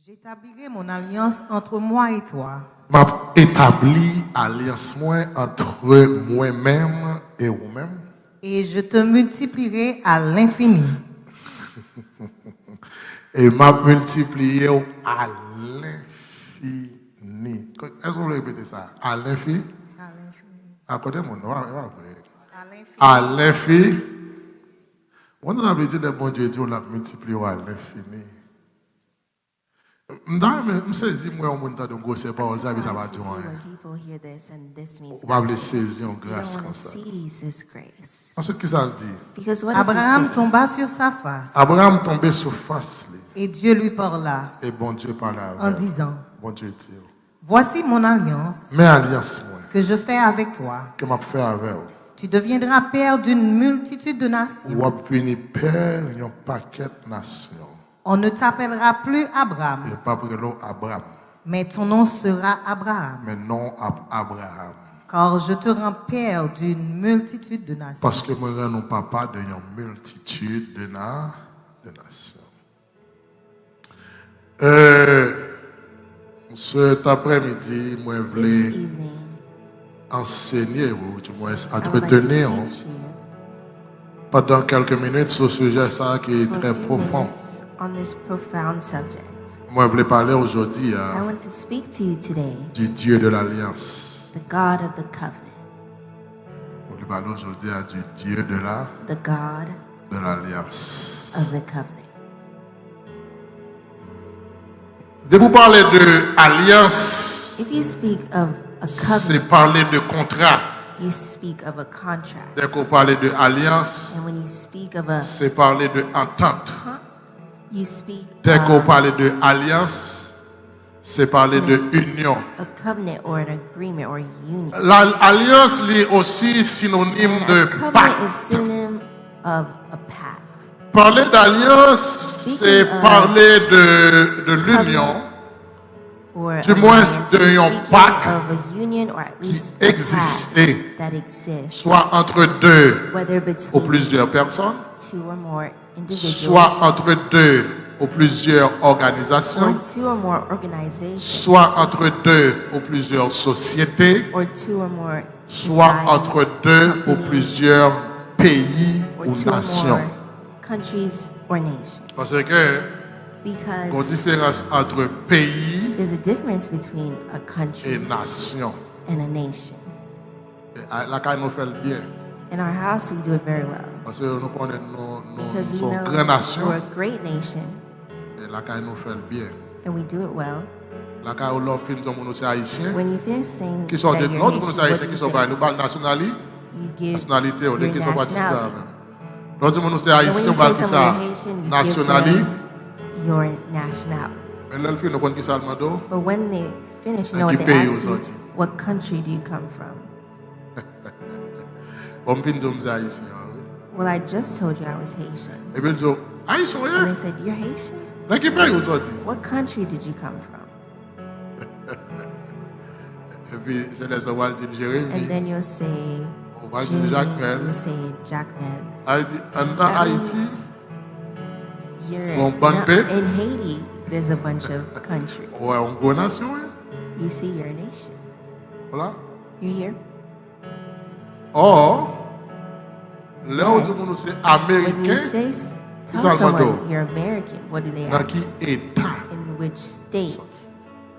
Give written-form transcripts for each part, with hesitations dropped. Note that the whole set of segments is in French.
J'établirai mon alliance entre moi et toi. M'a établi alliance moi entre moi-même et vous-même. Et je te multiplierai à l'infini. Et m'a multiplié à l'infini. Est-ce que vous voulez répéter ça? À l'infini? À l'infini. À côté de mon nom, À l'infini. à l'infini. On a dit le bon Dieu, Dieu l'a multiplié à l'infini. Je saisis moi au monde de grosses paroles, ça va dire. On va les saisir en grâce comme ça. Ensuite, qu'est-ce que ça dit? Abraham tomba sur sa face. Abraham tombait sur face. Et Dieu lui parla. Et bon Dieu parla en disant, bon Dieu dit, voici mon alliance. Mes alliances que je fais avec toi. Que m'a fait avec vous. Tu deviendras père d'une multitude de nations. Ou va finir père d'un paquet de nations. On ne t'appellera plus Abraham. Et pas prénom Abraham. Mais ton nom sera Abraham. Mais non Abraham. Car je te rends père d'une multitude de nations. Parce que moi je rends papa d'une multitude de nations. Cet après-midi, moi je voulais enseigner ou du moins entretenir pendant quelques minutes sur ce sujet ça qui est très profond. Moi je voulais parler aujourd'hui du Dieu de l'Alliance. The God of the covenant. Je voulais parler aujourd'hui du Dieu de l'Alliance. Of the covenant. Dès que vous parlez de alliance, If you speak of a c'est covenant, parler de contrat. you speak of a contract. Dès que vous parlez de alliance, And when you speak of a c'est parler de entente. you speak Dès que vous of parlez de alliance, c'est parler de union. a covenant or an agreement or a union. L'alliance est aussi synonyme And de a covenant is pacte. synonym of a pact. Parler d'alliance, c'est parler de l'union, Or du moins alliance is d'un speaking pacte of a union or at qui least a pact existait, that exists, soit entre deux whether ou between plusieurs personnes, two or more soit individuals entre deux ou plusieurs or organisations, two or more organizations soit entre deux ou plusieurs sociétés, or two or more soit entre societies, deux ou companies, plusieurs pays or ou two or nations. more countries or nations. Parce que il y a une Because différence entre pays there's a difference between a et country nation. and a nation. La CAI nous fait le bien. In our house, we do it very well. Parce que nous connaissons Because nos we know grandes nations. we're a great nation Et la CAI nous fait le bien. and we do it well. La CAI, on fait nous haïtiens. When you finish saying Qui sont that des you're l'autre nation, nous what haïtiens do qui you sont say? nous parlons nationalité. You give Nationalité, on dit your qu'ils sont partis là nationality. même. L'autre nous And when haïtiens, you on say parle ça. someone Haitian, you give Nationalité. them your nationality. Mais là, le fait nous connaît qui ça le mando. But when they finish, you And know what qui they pays ask you? aujourd'hui? What country do you come from? On me fait nous haïtiens. Well, I just told you I was Haitian. Et puis ils disent, haïtiens, And they said, you're Haitian? là, qui pays aujourd'hui? What country did you come from? Et puis c'est les Oual de And Jérémie. then you'll say, On va dire Jimmy, Jacques-Mel. you'll say Jackman. Haïti, en That Haïti, means you're Bon, bon not- pays. in Haiti, there's a bunch of countries. ouais, on go nation. hein. You see, you're a nation. Voilà. You're here. Or, là où tout le monde c'est When you américain, say, tell Salvador. someone you're American, what do they dans ask? qui état? In which state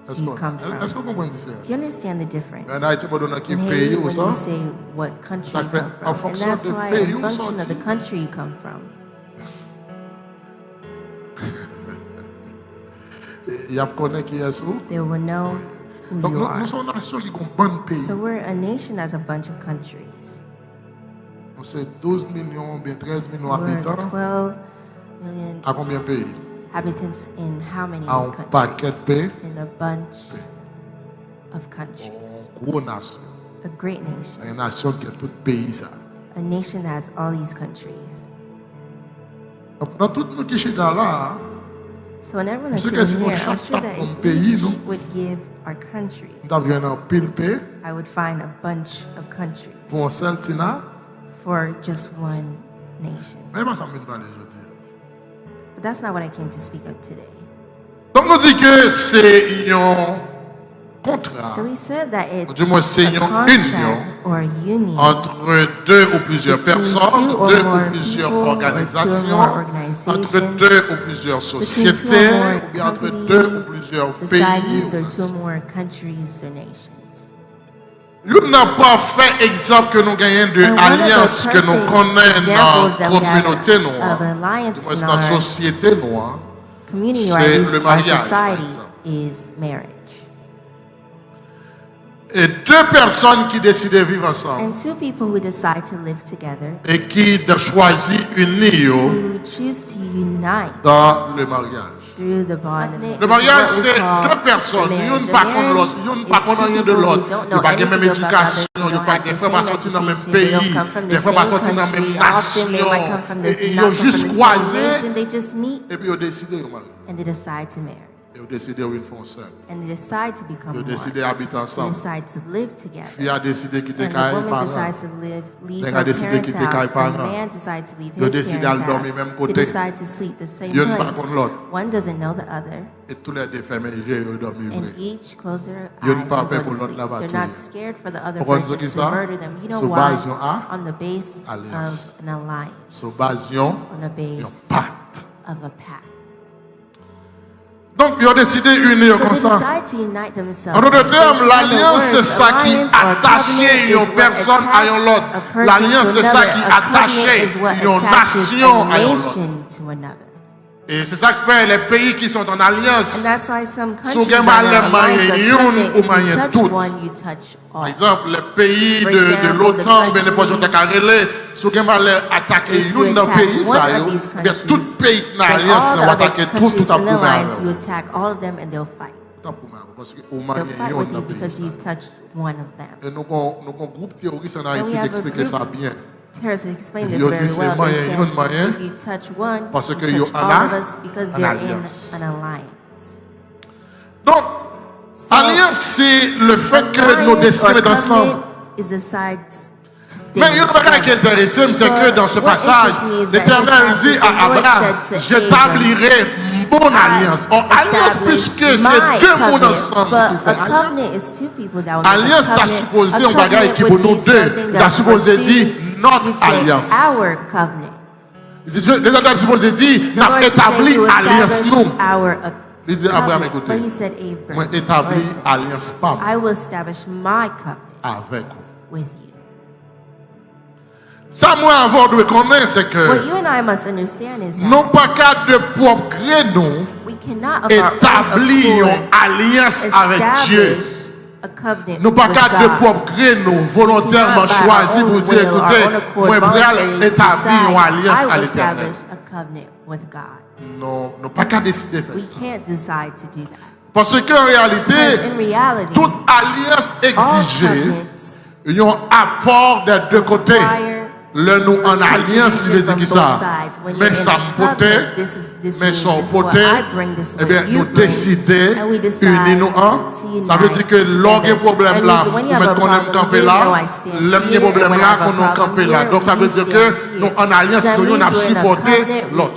Est-ce do you come qu'on from? comprend la Do différence? you understand the difference? En Haïti, on dans qui In pays Haiti, ou when ça? you say what country Ça you fait come en from, and fonction that's de why pays in où function of the sorti. country you come from. Il y a connaît qui est où? They will know who Donc you nous are. sommes une nation qui a un bon pays. So we're a nation as a bunch of countries. On c'est 12 millions, bien 13 millions We're d'habitants. 12 million À combien de pays? inhabitants in how many À un paquet de countries? pays. In a bunch of countries. Une grosse nation. A great nation. Une nation qui a tout pays ça. A nation that has all these countries. Donc, dans tout nous qui sommes là, So when everyone that's Monsieur que si sitting on here, I'm chaque sure that comme if pays, we non? would give our country, nous avons un pile pays I would find a bunch of countries pour un seul tina. for just one nation. Mais pas ça me parle aujourd'hui. But that's not what I came to speak of today. Donc on dit que c'est un contrat, So he said that it's du moins c'est a une contract or a union entre deux ou plusieurs between personnes, two or deux ou more plusieurs people or two or organisations, more entre organizations, deux ou plusieurs between sociétés, two or more ou bien entre deux ou plusieurs companies, pays. societies, or two or more countries or nations. Nous n'avons pas fait exemple que nous gagnons de And one of the alliance que nous perfect connaissons dans examples that la we have communauté of noire, alliance du moins in dans notre our société noire, community or c'est at le least our mariage, par society exemple. is marriage. Et deux personnes qui décident de vivre ensemble And two people who decide to live together, et qui choisissent unir who choose to unite dans le mariage. through the bond. Le mariage, c'est deux personnes. Ils ne pas contre l'autre. Ils ne pas contre rien de l'autre. Ils n'ont pas la même éducation. Ils n'ont pas des fois pas sortis dans le même pays. Des fois pas sortis dans la même nation. Et ils ont juste croisé. Et puis ils ont décidé de marier. And they decide to marry. Et ils ont décidé de faire seul. And they decide to become Ils ont one. décidé d'habiter They ensemble. decide to live together. Puis il a décidé de quitter And the les woman parents. decides to leave They her décidé de parents' quitter les house. And parents. the man decides to leave Ils ont his décidé parents' d'aller dormir house. même They côté. decide to sleep the same Ils ne pas place. contre l'autre. One doesn't know the other. Et tous les deux ferment les yeux et ils dorment. And each close their Ils eyes ne and pas go peur to pour l'autre sleep. là-bas. They're not scared for the other Pourquoi person nous to ça? murder them. You know Sous why? base de On the base alliance. of an alliance. Sur base d'un On the base pacte. of a pact. Donc, ils ont décidé d'unir So comme they ça. decide to unite themselves. En d'autres termes, In other l'alliance, c'est words, ça qui alliance or attache covenant is une what personne à attach l'autre. a person L'alliance, to c'est ça another. qui A attache covenant is what une attaches nation a à l'autre. nation to another. Et c'est ça que fait les pays qui sont en alliance. And that's why some Si countries vous are avez in alliance or une covenant. ou If moyen you touch toutes. one, you touch all. Par exemple, les pays For de example, l'OTAN, the ben les projets countries- si vous avez attaqué If you une dans le attack pays, one ça, of these bien tout countries, pays dans then l'alliance, all on the va other attaquer tout countries à in coup. alliance, you attack all of them and they'll fight. Parce que au They'll Mali, fight il y a with un you pays. because you touched one of them. Et nous avons un groupe terroriste en And Haïti we qui have a explique group ça bien. Terrorists explain this Yo very dit, c'est well. moyen, They yon said, moyen, if you touch one, parce you que yo touch en all a of us because en they're alliance. in an alliance. Donc, alliance, c'est le fait que nous décidons d'être ensemble. Is decide to stay Mais une chose qui est intéressante, c'est que dans ce passage, l'Éternel dit à Abraham, j'établirai mon alliance. Or, alliance, puisque c'est deux mondes ensemble qui font alliance. Alliance, t'as supposé un bagage qui pour nous deux. T'as supposé dire notre alliance. Our covenant. L'Éternel a supposé dire, n'a établi alliance nous. Il dit Abraham, écoutez, But he said, moi Abraham, établi listen, alliance pas I will establish my covenant avec vous. with you. Ça, moi, avant de connaître, c'est que What you and I must understand is that non pas qu'à de propre gré, nous we cannot of our own établir accord une alliance avec Dieu. establish a covenant Nous pas with qu'à de God. propre gré, nous volontairement By our choisi own pour dire, will, our écoutez, own accord, moi, voluntarily je établir une decide, alliance I à will l'Éternel. establish a covenant with God. Non, nous pas qu'à décider de faire We ça. can't decide to do that. Parce qu'en Because réalité, in reality, toute alliance all exigée, covenants il y a un apport des deux côtés. require Le nous en alliance, il veut dire qui ça? Mais ça me pote, mais son pote, eh bien, nous décider, unis nous en. Ça veut dire que l'on a un problème là, nous mettons qu'on aime camper là, l'un problème là, qu'on a campé là. Donc ça veut dire que nous en alliance, nous avons supporté l'autre.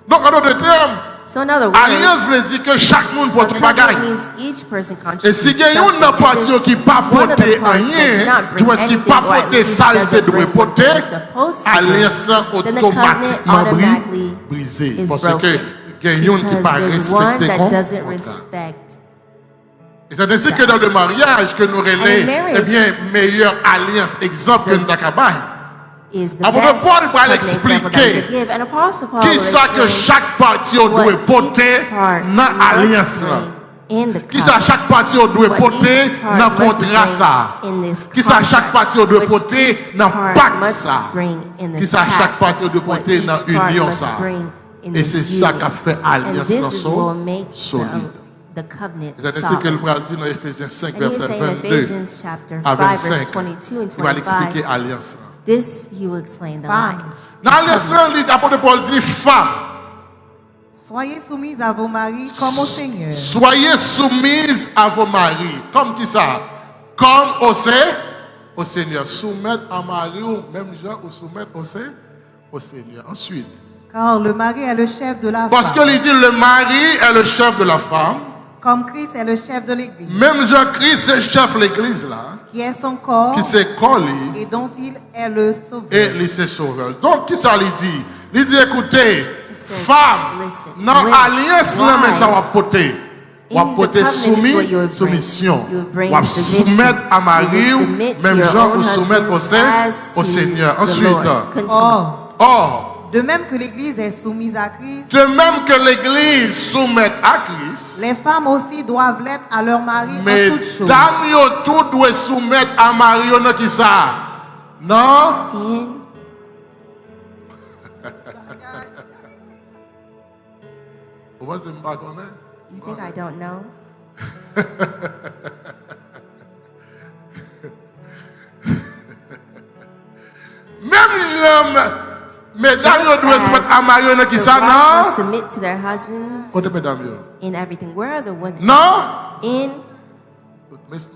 Donc en d'autres termes, So in other words, alliance veut dire que chaque monde a porte un bagage. covenant means each person Et si contributes il y a une something. partie qui n'a pas One of the porté parts does rien, not du bring moins qui n'a anything, pas or at porté least saleté doesn't de bring porter, what it's supposed to bring, alliance then the covenant automatiquement automatically brisée. is Parce broken. que il y a une qui n'a pas Because there's one respecté that comme doesn't contrat. respect. Et c'est ainsi que dans le mariage que nous relèvons, marriage, eh bien, meilleure alliance, exemple que nous avons. Is the Apôtre best Paul va covenant l'expliquer. example that we could give. And Apostle Paul Qui will ça que explain chaque partie doit what porter each part dans l'alliance must là. bring in the Qui ça covenant. chaque partie doit What porter each part dans must contrat bring ça. in this Qui ça chaque contract. partie doit Which porter each dans part pacte must ça. bring in Qui this ça chaque pact. partie doit What porter each dans part union must ça. bring in Et this c'est ça union. qu'a fait And alliance this là is what will make solide. the covenant C'est ainsi que le solid. bras dit dans Ephésiens 5 And he's verset saying in 22 Ephesians chapter à 5 verse 25. 22 and Il va l'expliquer 25. alliance là. This he will explain the Femme. lines. Dans l'alliance là, l'apôtre Paul dit femme, Soyez soumises à vos maris comme au Seigneur. soyez soumises à vos maris. Comme qui ça? Comme au Seigneur. Soumettre à mari ou même gens ou soumettre au Seigneur. Ensuite, Car le mari est le chef de la Parce que femme. il dit le mari est le chef de la femme. Comme Christ est le chef de l'Église. Même Jean-Christ, c'est chef de l'église là. Qui est son corps. Qui s'est collé. Et dont il est le sauveur. Et il s'est sauveur. Donc, qui ça lui dit? Il dit, écoutez, femme, dans l'alliance, mais ça va porter. On va porter soumission. On va soumettre à Marie, même gens pour soumettre au Seigneur. Ensuite, de même que l'Église est soumise à Christ, de même que l'Église soumet à Christ, les femmes aussi doivent l'être à leur mari mais en toutes choses. Mesdames, tout doit soumettre à Marie, on a qui ça? Non? You think I don't know? Même mesdames doivent se mettre à Marie, qui ça, non? Submit to their husbands Côté mesdames. in everything. Where are the women? Non? In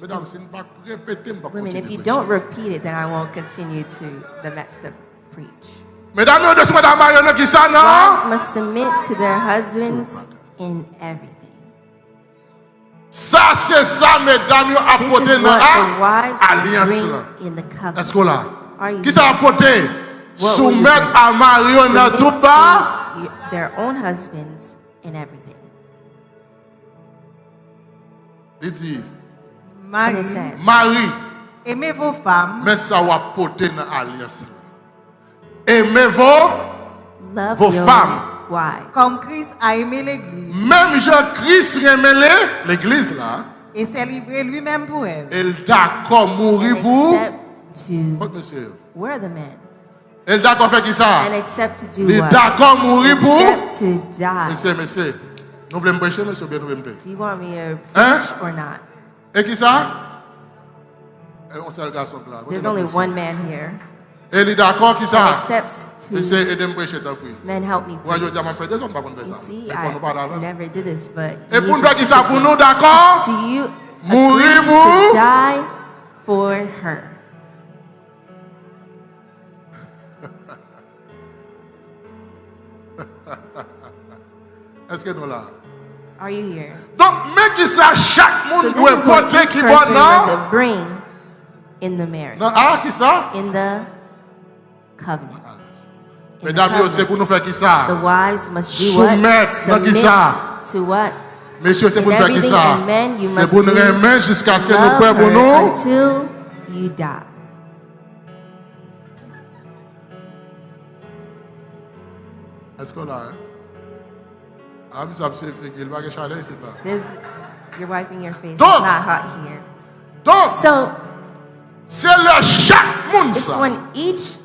Mesdames, c'est pas répéter, women. If you don't repeat it, then I won't continue to the preach. Mesdames doivent se mettre à Marie, qui ça, non? Wives must submit to their husbands in everything. Ça, c'est ça, mesdames, apporter dans l'alliance. In the covenant. Est-ce que là? Are you Qui ça apporter? Soumettre à Marie dans tout bas. Their own husbands in everything. Il dit, Marie, aimez vos femmes. Mais ça va apporter dans l'alliance. Aimez vos femmes. Wives. Comme Christ a aimé l'Église. Même Jean-Christ aimait l'Église là. Et s'est livré lui-même pour elle. Il d'accord mourir pour. Where are the men? Il d'accord faire qui ça? And accept to do Il what? d'accord mourir pour. Accept to die. Monsieur, nous voulons prêcher, monsieur, bien nous voulons prêcher. Do you want me to preach or not? Et qui ça? On s'est le garçon là. There's only one man here. Et il est d'accord qui ça? Accepts to. Men help me preach. You see, I never did this, but et pour nous qui ça pour nous d'accord? To you, mourir to die for her. Est-ce que nous là? Are you here? Donc, mais qui ça chaque monde doit porter qui bon non? Bring in the marriage. Non, ah qui ça? In the covenant. Mesdames, c'est pour nous faire qui ça? The wives must do what? Submit to what? Messieurs, c'est pour nous faire qui ça? C'est pour nous aimer jusqu'à ce que nous prenons pour nous. Until you die. Est-ce que là, hein? Ah, mais ça me fait qu'il va chaleur ici là. You're wiping your face. Donc, it's not hot here. Donc, so, c'est le chaque monde it's ça. when each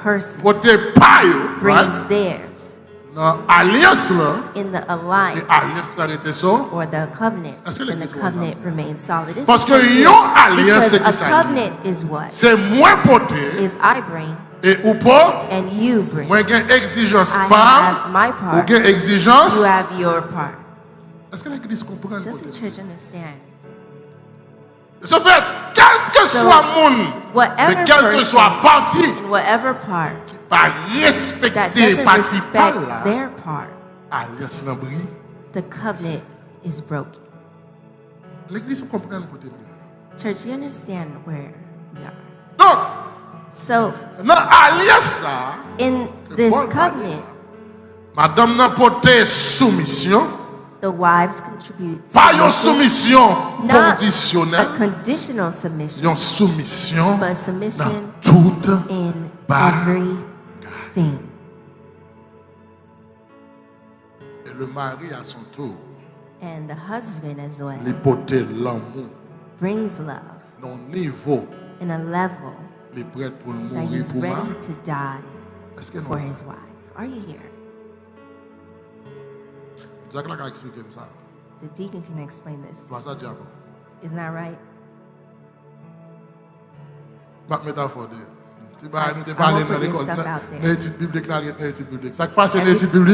person right? brings theirs. Dans alliance là. In the alliance. Alliance là était ça. Or the covenant. And the covenant remains solid. Parce que yon alliance c'est qui ça? A covenant is what? C'est moins porté. Is I bring. Et ou pas? And you bring. Moi j'ai exigence I pas. have my part. Ou j'ai exigence. You have your part. Est-ce que l'église comprend? Does the church understand? Ce fait, quel que soit monde, mais quel que soit parti, in whatever part, pas respecter parti par là, their part, alliance n'a bris. The covenant is broken. L'église comprend côté. Church, you understand where we are? Donc, so, dans alliance là, in this covenant, madame n'a porté soumission. The wives contribute. Pas une soumission conditionnelle. A conditional submission. Une soumission. But submission dans toute in everything. Et le mari à son tour. And the husband as well. Il porter l'amour. Brings love. Non niveau. In a level. Il est prêt pour mourir that he's pour ready moi. To die for his wife. Are you here? The deacon can explain this. Isn't that right? I won't put this stuff out there.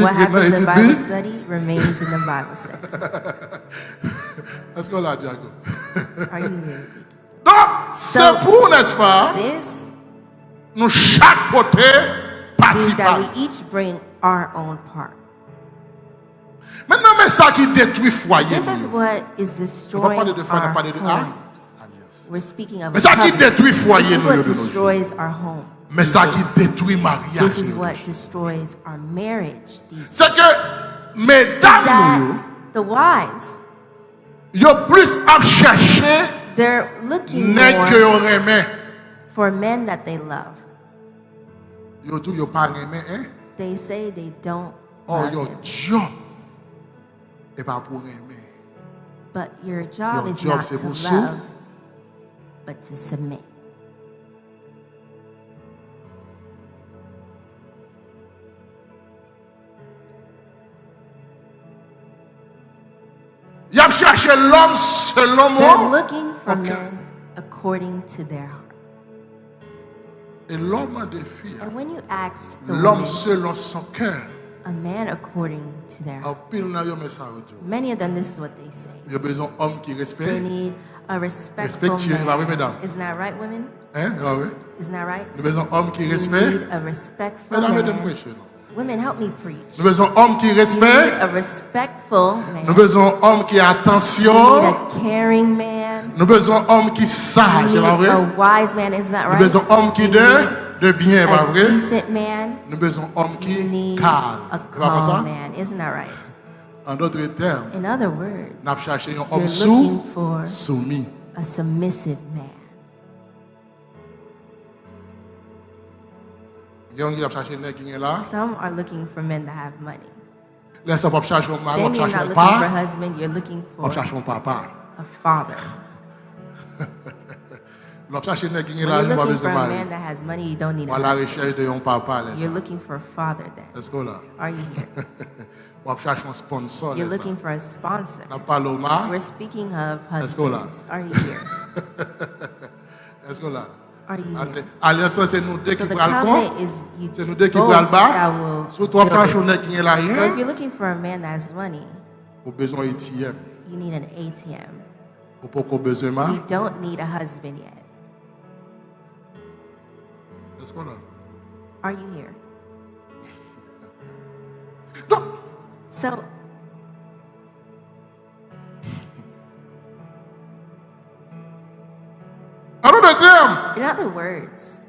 What happens in Bible study remains in the Bible study. Let's go là, Diago. Are you here? Donc, c'est pour, n'est-ce pas? This Nous chaque côté parti that we each bring our own part. Maintenant, mais ça qui détruit foyer. This is what is destroying our homes. We're speaking of mais ça qui détruit this foyer. is what destroys our home. Mais ça qui détruit mariage. This is what destroys our marriage. C'est que mesdames, the wives, yo plus à chercher they're looking more for men that they love. Yo tout yo pas aimer, hein? They say they don't love him. Job est pas pour aimer. But your job is job not to pour love, but to submit. Y a cherché l'homme selon They're moi. looking for men according to their heart. Et l'homme a des filles. And when you ask the L'homme women, selon son cœur. a man according to their heart, many of them, this is what they say. Il y a besoin d'hommes qui They respectent. need a respectful man. Isn't that right, women? Hein? Ah oui. Isn't that right? Nous besoin d'hommes qui You respectent. need a respectful Mesdames, man. prêcher, non? Women, help me preach. Nous besoin d'hommes qui You need respectent. a respectful man. Nous besoin d'hommes qui ont You attention. need a caring man. Nous besoin d'hommes qui sage, You c'est pas need vrai? a wise man. Isn't that Nous right? besoin d'hommes qui You need de bien, pas a vrai? decent man. Nous besoin d'hommes You qui need calment. a C'est pas comme ça? calm man. Isn't that right? En d'autres termes, In other words, nous avons cherché un you're homme looking for soumis. a submissive man. Some are looking for men that have money. Là, ça va chercher un mari, Then on you're cherche not un looking for a père, husband, you're looking on for cherche un papa. a father. L'on cherche un qui est When là, you're nous looking avons for a besoin man that has money, you don't need a à la husband. recherche d'un papa. là, You're ça. looking for a father then. Est-ce que là? Are you here? On cherche un sponsor. You're là, ça. looking for a sponsor. La Paloma. We're speaking of Est-ce que là? husbands. Are you here? Est-ce que là? Are you here? Alliance, c'est nous deux So qui the prenons le covenant compte. is you C'est nous deux qui both prenons le that bas. will Si toi, build prends it. un qui est là, So if rien. you're looking for a man that has money, Au besoin ATM. you need an ATM. Ou pas qu'au besoin ma. You don't need a husband yet. Est-ce que là? Are you here? Non. So En d'autres termes, in other words,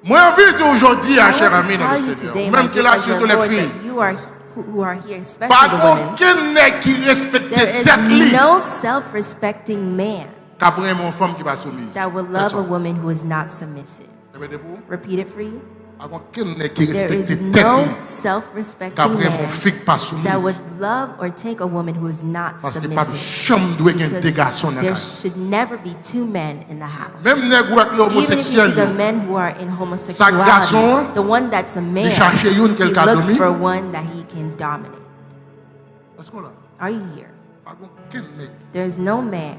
moi, envie de dire aujourd'hui, I cher want ami to dans le tell you Seigneur, today, même my que dear là, friends surtout in the les Lord, filles, that you are who are here, especially pas the women. aucun nègre qui respecte There tête is li, no self-respecting man qu'après mon femme qui va soumise. that will love a woman who is not submissive. Répétez-vous. Repeat it for you. Pas aucun nègre qui There respecte is tête no li, self-respecting qu'après mon man fille pas that would soumise. love or take a woman who is not Parce que pas de submissive. chambre doit y avoir des Because garçons dans la there casa. should never be two men in the house. Même nègre avec Even if you see l'homosexuel, the men who are in garçon, homosexuality, the one that's a man, cherche une he quelqu'un looks domi. for one that he can dominate. est-ce qu'on l'a? Are you here? Pas aucun nègre There's no man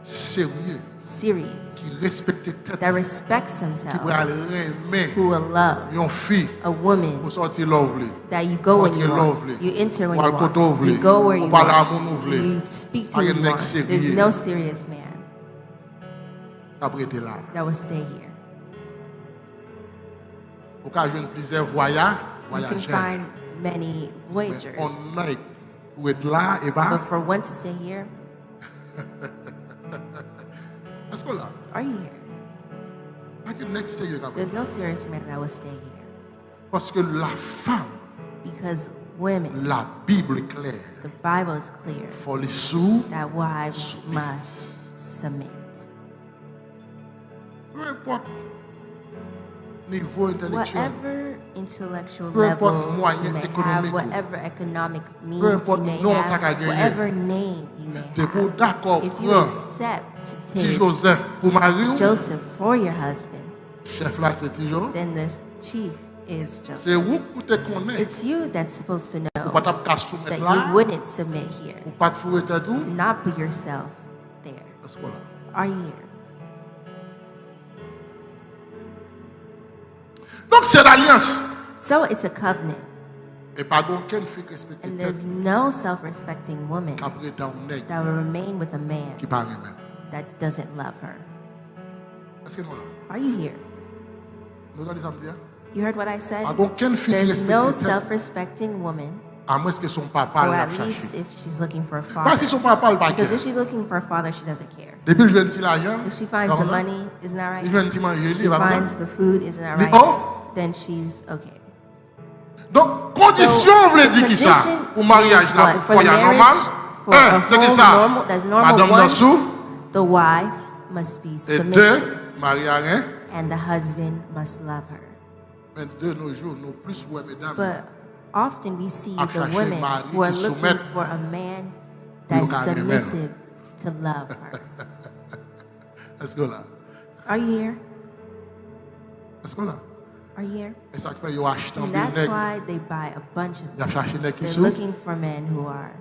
sérieux serious qui respecte tête that respects qui himself, va aimer who will love une fille a woman pour sortir lovely. that you go when you want, lovely. you enter when Ou you al koto want, vle. you go where Ou you parle à want, moun vle. you speak to Pas who un you nègre want. There's sérieux. no serious man Après t'es là. that will stay here. Ou qu'à jouer plusieurs voyages, You can find many voyagers, on nègre pour être là et pas. but for one to stay here, Est-ce qu'on l'a? are you here? Pas que nègre sérieux comme There's no serious man that will stay here. parce que la femme, Because women, la Bible est claire. the Bible is clear Faut les sous, that wives must submit. peu importe niveau intellectuel. Whatever intellectual Peu importe level moyen you may économique have, ou- whatever economic means importe you may nom have, t'as gagné. whatever name you may T'es pour have, d'accord if you prendre accept to petit take Joseph pour marier, Joseph for your husband, chef là c'est petit Joseph. then the chief is C'est Joseph. vous qui te connaissez. It's you that's supposed to Pour know pas te cacher tout that mettre you là, wouldn't submit here, pour pas te fourrer tête tout. to not put yourself there. Est-ce qu'on l'a? Are you here? Donc c'est l'alliance. So it's a covenant, Et pas aucune fille qui respecte and tête there's no self-respecting woman qu'après dans un nègre that will remain with a man qui parle même. that doesn't love her. Est-ce que nous là? Are you here? Nous allons dire, You heard what I said? Aucune fille qui There's no respecte self-respecting woman, à moins que son papa or l'a at least cherché. if she's looking for a Pas father. si son papa le pas Because care. if she's looking for a father, she doesn't care. Depuis je viens de l'argent, If she finds the money, isn't that right? il vient de manger, She il va comme finds ça. the food, isn't that Mais right? oh! Then she's okay. Donc, condition, on veut dire qui ça? Pour mariage, là, pour foyer normal. C'est qui ça? Madame Nassou. The wife must be Et deux, submissive, marié à rien. and the husband must love her. Mais de nos jours, nous plus, ouais, mesdames. But often we see À the chercher women mari who are qui looking soumet. for a man that's Pour le submissive to love her. Est-ce que là? Are you here? Est-ce que là? Are you here? Et ça fait, ils achètent un And that's billet. why they buy a bunch of Ils cherchent des qui They're sont. looking for men who are.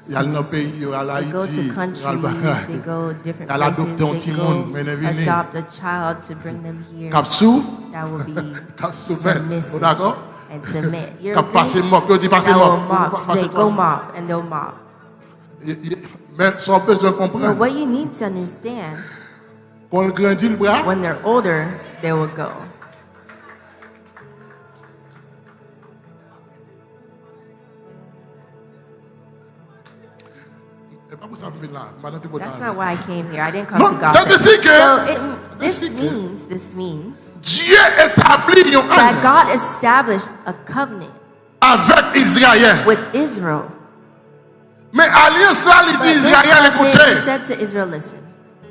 Il y a le pays, il y a They go l'Haïti. to countries, they go different Elle adopte un places, petit they monde, go mais elle est venue. adopt a child to bring them here. Capsou. That will be Capsou. submissive D'accord? and submit. You're Cap passer mop, il dit passer that will mop. mop. Say go mop, and they'll mop. Mais sans besoin de But comprendre. what you need to understand, Quand on grandit le bras, when they're older, they will go. c'est pas pour ça que je viens là. Madame, tu peux That's pas. not why I came here. I didn't come Non, to ça gossip. veut dire que- So this ça veut dire que- means Dieu établit une that God alliance established a covenant avec Israël. with Israel. Mais alliance ça, il But dit this Israël, covenant, he écoutez. said to Israel, listen,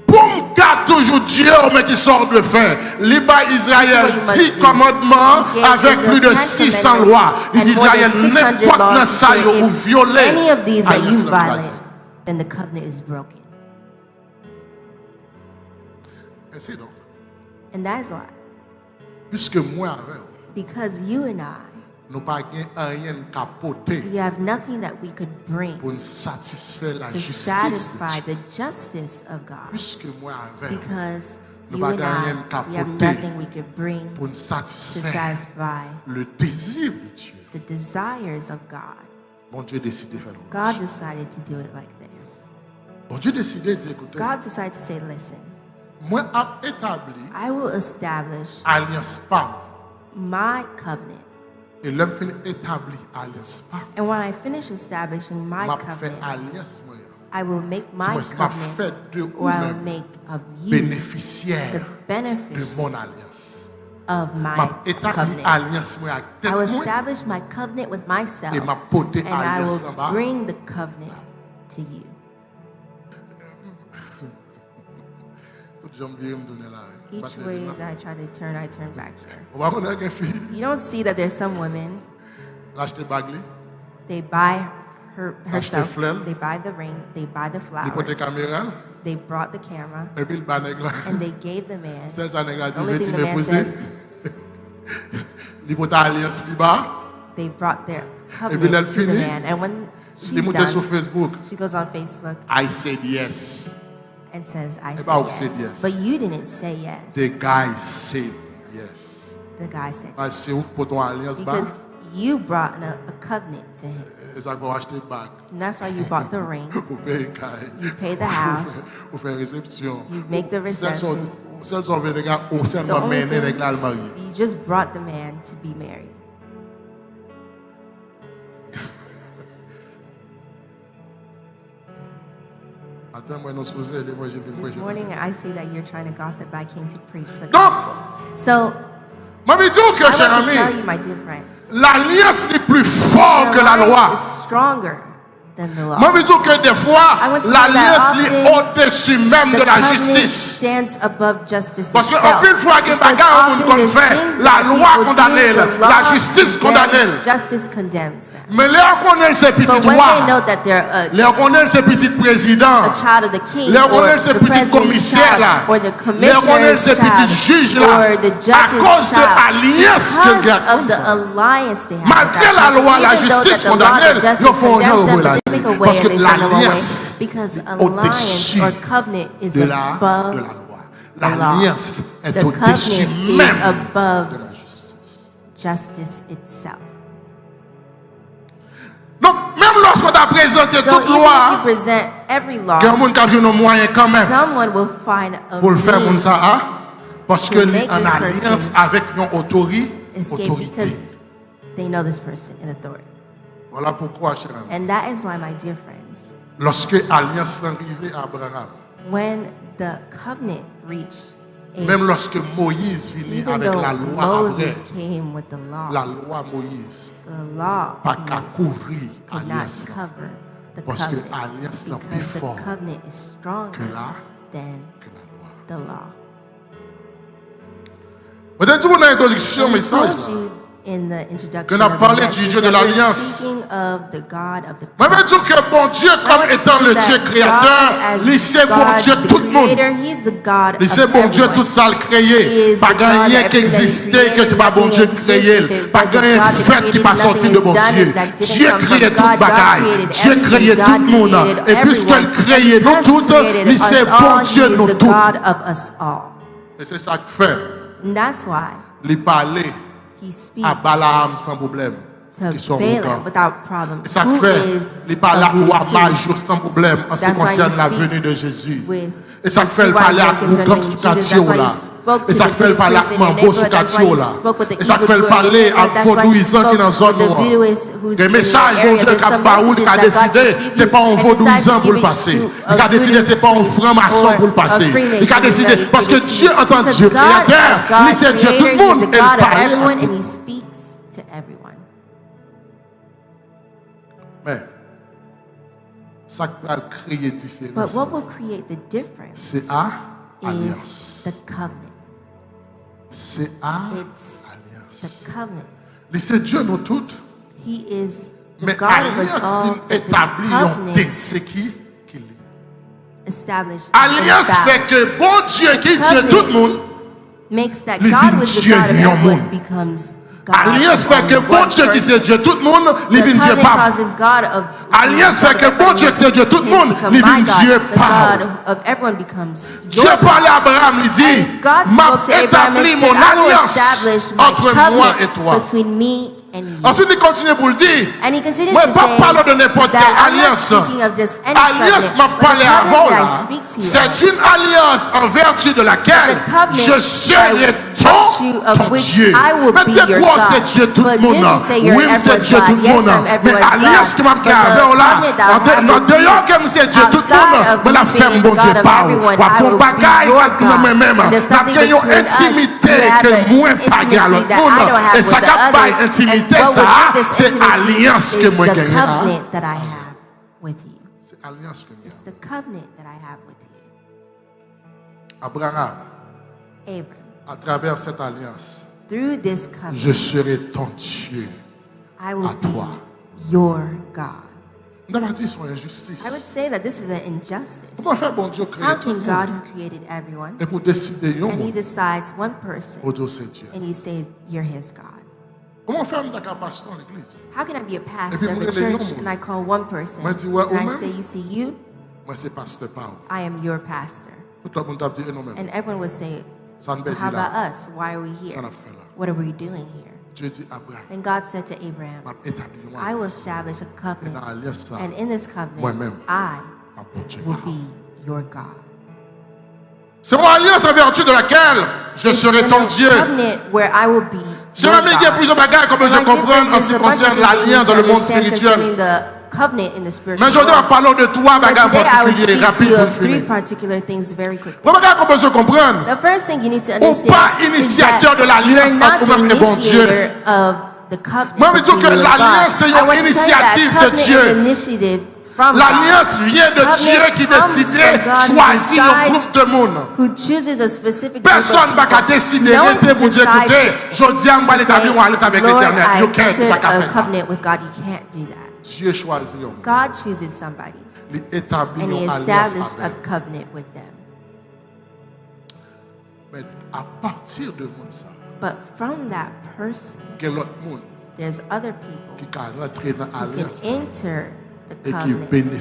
Pour me garder toujours Dieu, mais qui sort de fin. Liba Israël, This is what you must 10 do. commandements He gave avec Israel plus de 10 600 commandments lois. Il and dit more than Israël, 600 n'importe laws dans ça, to say vous if violez. any of these that you alliance la violate, then the covenant is broken. Ainsi donc, And that is why. puisque moi avec Because you and I, nous pas rien capoter we have nothing that we could bring pour nous satisfaire la to justice. satisfy the justice of God. Puisque moi avec Because nous you pas and rien I, we have capoter nothing we could bring pour nous to satisfaire satisfy le désir de Dieu. the desires of God. Bon Dieu décide de faire le God decided to do it like this. Bon Dieu décide de dire, écoutez, God decided to say, listen, moi a établi I will establish alliance pas. my covenant. Et l'homme fin établi alliance pas. And when I finish establishing my M'a fait covenant, alliance moi. I will make my M'a covenant, fait de or I will vous-même make of you bénéficiaire the de benefit mon alliance. of my M'a établi covenant. alliance moi à tête I will moi. establish my covenant with myself, Et m'a porté and I alliance en will bas. bring the covenant to you. Tout j'aime bien me donner là. Each way that I try to turn, I turn back here. On va connaître une fille, You don't see that there's some women, l'acheter bague, they buy herself, fleurs. they buy the ring, they buy the il porte flowers, caméra, they brought the camera, et puis le banègue là. and they gave the man. Celle ça nèg a dit The only veux-tu thing the man m'épouser? says, Il porte alliance li bas. they brought their Et puis là, covenant to the fini. man. And when Il she's monte sur done, Facebook. she goes on Facebook I said yes. and says, I said pas yes. said yes. But you didn't say yes. The guy said yes. The guy said Parce que c'est où pour ton alliance bas. because you brought a covenant to him. Et ça faut acheter bague. And that's why you bought the ring. Ou payer caille. You pay the house. Ou faire réception. You make the reception. Celles sont venus gars au The seulement only mener avec thing, la mariée. you just brought the man to be married. Attends, moi, nous supposons l'évangile de This prêcher. morning, I see that you're trying to gossip, but I came to preach the Donc, gospel. So, moi, je dis que, I cher want to tell ami, you, my dear friends, l'alliance est plus forte the que la alliance loi. is stronger than the law. Moi, je dis que des fois, I want to say that l'alliance est often au-dessus même The de la covenant justice. stands above justice Parce que, itself. en pile fois, il y a des Because bagarres often qu'on there's fait, things la that loi people condamne, do, the law la justice condamne. condemns, justice condemns them. Mais là, on connaît ces petits But when they know droits. that they're Là, on connaît ces petits présidents. a child of the king, Là, on or connaît ces the petits president's commissaires là. child, or the Là, on connaît commissioner's ces petits juges child, là. or the À judge's cause de child, l'alliance que because garde of comme the ça. alliance they have. Malgré with la that person, loi, la even though justice that the law, condamne, the justice ils font condemns un them, rôle but they make a way parce que and they send them away l'alliance because au-dessus alliance or covenant is de la above loi. the law. L'alliance est The au-dessus covenant is même above de la justice. justice itself. Donc, même lorsqu'on t'a présenté So toute even if you loi, present every law, il y a un monde qui a joué nos moyens quand même someone will find a pour le faire, means ça, hein? Parce que les en alliance avec une autorité. They know this person in authority. Voilà pourquoi, cher ami. And that is why, my dear friends, lorsque l'alliance est arrivée à Abraham, when the covenant reached même lorsque Moïse venait avec la loi Moses came with the law, la loi Moïse, the law pas qu'à couvrir could not l'alliance. cover the Parce que covenant, l'alliance est plus because the fort covenant is stronger que la than the law. Peut-être tout le monde a introduction au message. In the introduction qu'on a parlé du Dieu de l'Alliance. Speaking of the God of the Mais même dire que bon Dieu, comme étant le Dieu créateur, il sait bon Dieu tout le monde. Il sait bon Dieu tout ça le créé. Pas rien qui existait que c'est pas bon Dieu créé. Pas rien fait qui pas sorti de bon Dieu. Dieu créé toute bagaille. Dieu créé tout le monde. Et puisqu'il créé nous toutes, il sait bon Dieu nous toutes. Et c'est ça qu'il fait. Il parlait à Balaam sans problème. To Balaam without problem. Et ça fait, il parle à roi majeur sans problème en ce qui concerne la venue de Jésus. Et ça fait, il parle à Gougan Soukatio là. Et ça fait, il parle à Mambo Soukatio là. Et ça fait, il parle à Vaudouisan qui est dans la zone noire. Le message de Dieu qui a décidé, ce n'est pas un Vaudouisan pour le passer. Il a décidé, ce n'est pas un franc-maçon pour le passer. Il a décidé, parce que Dieu entend Dieu créateur, il sait Dieu tout le monde, et il parle à tout. Mais ça va créer différence. But what will create the difference c'est is the covenant. C'est It's the covenant. C'est Dieu nous toutes. He is the mais God of us all. Établi un décès qui established. Alliance fait que bon Dieu qui Dieu tout le monde makes that God with the God of everyone becomes Alliance fait que bon Dieu qui c'est Dieu tout le monde, il vient Dieu pas. Alliance fait que bon Dieu qui c'est Dieu tout le monde, il vient Dieu pas. Dieu parlait à Abraham, il dit, m'a établi mon alliance entre moi et toi. Ensuite, il continue pour le dire. Moi, je ne parle pas de n'importe quelle alliance. Alliance m'a parlé avant là. C'est une alliance en vertu de laquelle je serai ton Dieu. Mais toi, c'est Dieu tout le monde. Oui, c'est Dieu tout le monde. Mais alliance qui m'a parlé avant là, notre dehors, comme c'est Dieu tout le monde, mais la femme, bon Dieu, parle. Pour bagaille, moi-même, n'a pas une intimité que moi, pas gagne l'autre monde. Et ça n'a pas intimité. C'est alliance que moi gagne. C'est alliance que moi. It's the covenant that I have with you. Abraham, à travers cette alliance, through this covenant, je serai ton Dieu. I will à toi. Be your God. I would say that this is an injustice. Comment faire bon Dieu créer How tout le can God monde? who created everyone Et pour décider and he decides one person Dieu. and you say you're his God? Comment faire un pasteur en l'église? How can I be a pastor of a church and I call one person and I say, you see you? Moi c'est pasteur Paul. I am your pastor. And everyone would say, well, how about us? Why are we here? What are we doing here? And God said to Abraham, I will establish a covenant, and in this covenant, I will be your God. C'est mon alliance en vertu de laquelle je serai ton Dieu. J'ai jamais dit plusieurs bagages comme je comprends en ce qui concerne l'alliance dans le monde spirituel. Mais aujourd'hui, on parle de trois bagages particuliers, rapides. Premier bagage qu'on peut se comprendre, ou pas initiateur de l'alliance entre nous-mêmes et bon Dieu. Moi, je dis que l'alliance, c'est une initiative de Dieu. L'alliance vient de Dieu qui décide de choisir un groupe de monde. Personne ne va décider pour Dieu écouter. Je dis à moi l'établir avec l'éternel. You can't Dieu choisit. God chooses somebody. And he established a covenant with them. Mais à partir de ça, but from that person, there's other people qui can enter the covenant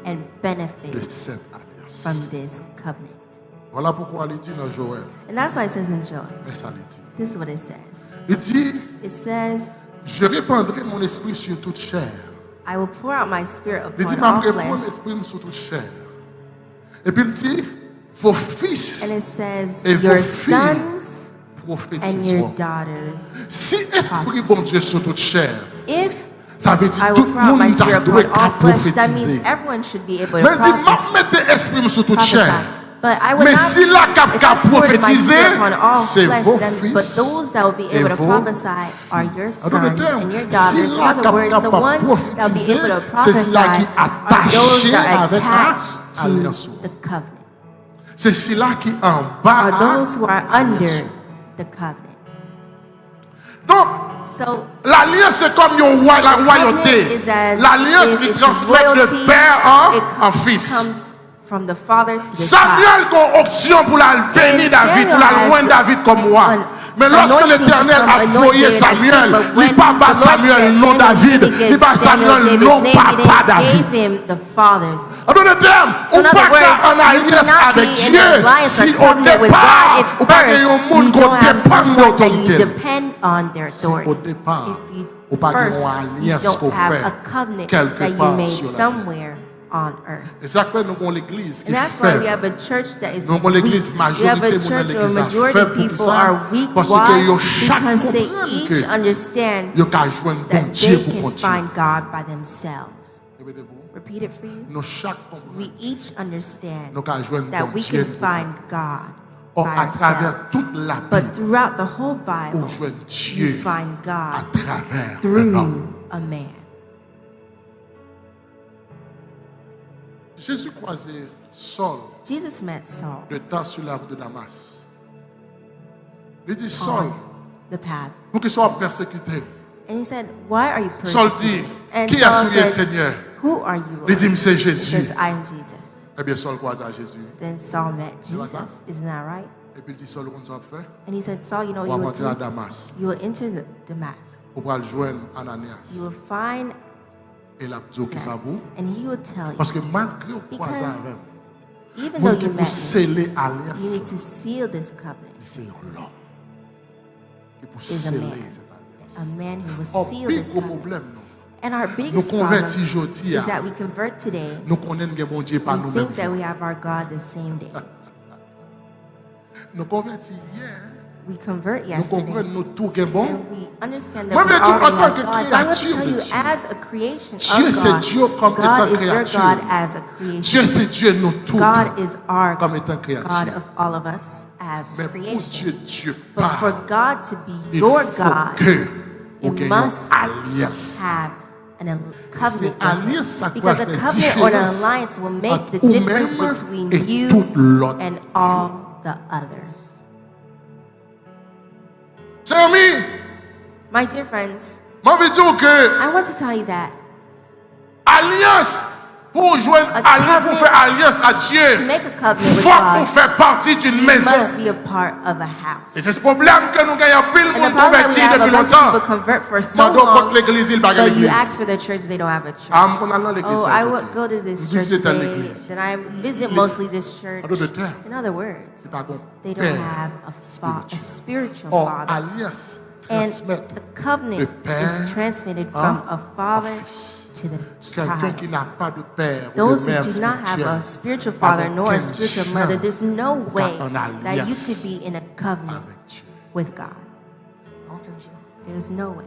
and benefit from this covenant. Voilà pourquoi il dit dans Joël. And that's why it says in Joel. This is what it says. It says, je répandrai mon esprit sur toute chair. I will pour out my spirit upon all flesh. Mon esprit sur toute chair. Et puis il dit, vos fils And it says, et vos your filles sons and your prophétiseront. daughters. Si esprit bon Dieu sur toute chair, If ça veut dire I tout will le pour out my monde spirit doit upon all flesh, that means prophétiser. everyone should be able to Mais dit, m'a prophesy. mettez esprit sur toute chair. But I would Mais not, si la cap if I poured my prophétiser, spirit upon all c'est flesh, vos then, fils but those that will be able et to vos prophesy are your sons Alors, le terme, and your si daughters. In la other words, the one that will be prophétiser, able to c'est prophesy cela qui est are those that are attaché attached avec l'alliance. to the covenant, C'est cela qui en bas. are those who are under the covenant. Donc, So l'alliance c'est comme la royauté. is as L'alliance if lui it's transmet royalty, de père it en fils. comes from the father to the child. Samuel a option pour la bénir David, pour la loin David comme moi. Mais lorsque l'Éternel a foyé Samuel, il n'a pas battu Samuel non David, il n'a pas Samuel non papa David. En d'autres termes, on ne peut pas en alliance avec Dieu si au départ, on ne peut pas gagner un monde qui dépend de l'autorité. Si au départ, on ne peut pas gagner une alliance qu'on fait quelque part sur la terre. On earth. Et ça fait nous avons l'église qui And est that's why we faible. have a church that is Nous avons weak. l'église We have a majorité church where a l'église majority of people are weak. parce Why? que chaque Because they comprennent each que understand yo ka joindre bon that Dieu they pour can continuer. find God by themselves. Répétez-vous. Repeat it for you. Nous chaque comprennent. We each understand Nous ka joindre that bon we Dieu can pour find God Or by à travers ourselves. toute la But Bible, throughout the whole Bible, on joint you Dieu find à God travers un through homme. a man. Jésus croisait Saul Jesus met Saul de temps sur la route de Damas. Il dit Saul, on the path. pour qu'il soit persécuté. And he said, why are you Saul persecuting? dit, And qui a Saul souillé le said, Seigneur? who are you, Il dit, Lord? c'est He Jésus. says, I am Jesus. Eh bien, Saul croisa Jésus. Then Saul met pas ça? Jesus. Isn't that right? Et puis il dit, Saul, comment tu vas faire? And he said, Saul, you know On what va you will monter à do? Damas. You will enter Damascus. On va le joindre Ananias. You will find Et la dit qui ça vous? and he will tell you. Parce que malgré au croisé Because avec, even though vous you pour met me, sceller alliance, you need to seal this covenant. c'est l'homme qui pour Is a sceller man. cette alliance. A man who will Or, seal plus this gros covenant. problème, non. And our Nous biggest problem convertis aujourd'hui, is that we convert today. nous connaissons que bon Dieu par We nous-mêmes. think that we have our God the same day. Nous convertis hier, We convert nous yesterday. comprenons nous tout qui est bon. And we understand that Moi, we mais tu- already en tant have que God. But I want to créature tell de you, Dieu. as a creation Dieu, of c'est God, Dieu comme God étant is your créature. God as a Dieu, creation. c'est Dieu, nous tous. God is our comme étant God créature. of all of us as Mais pour creation. Dieu, Dieu But for parle. God to be Il your faut God, que it vous ayez must une alliance. have an Parce que covenant in alliance, it. ça Because a doit faire covenant or an différence alliance will make entre the difference vous-même between et you tout l'autre. and all the others. Chers amis, My dear friends, moi je veux dire que I want to tell you that alliance, pour joindre alliance, pour faire alliance à to Dieu, make a covenant with faut qu'on God, fait partie d'une you maison. must be a part of a house. Et c'est ce problème que nous gagnons pile And the monde problem that we converti have, a depuis bunch of longtemps. people convert for so Maintenant, contre long, l'église, il n'y a pas but you l'église. ask for the church, they don't have a church. Ah, on a l'église. Oh, à I côté. would go to this Nous church visitons today, l'église. then I visit mostly this church. En d'autres termes, In other words, c'est pas bon. they don't have a spiritual Or, father. alliance And transmet a covenant de père is transmitted à from a father fils. to the Quelqu'un qui child. n'a pas de père ou Those de who mère do not have a spirituelle, spiritual father nor a aucun spiritual chien mother, there's no way en that you alliance could be in a covenant avec Dieu. with God. Aucun chien. There's no way.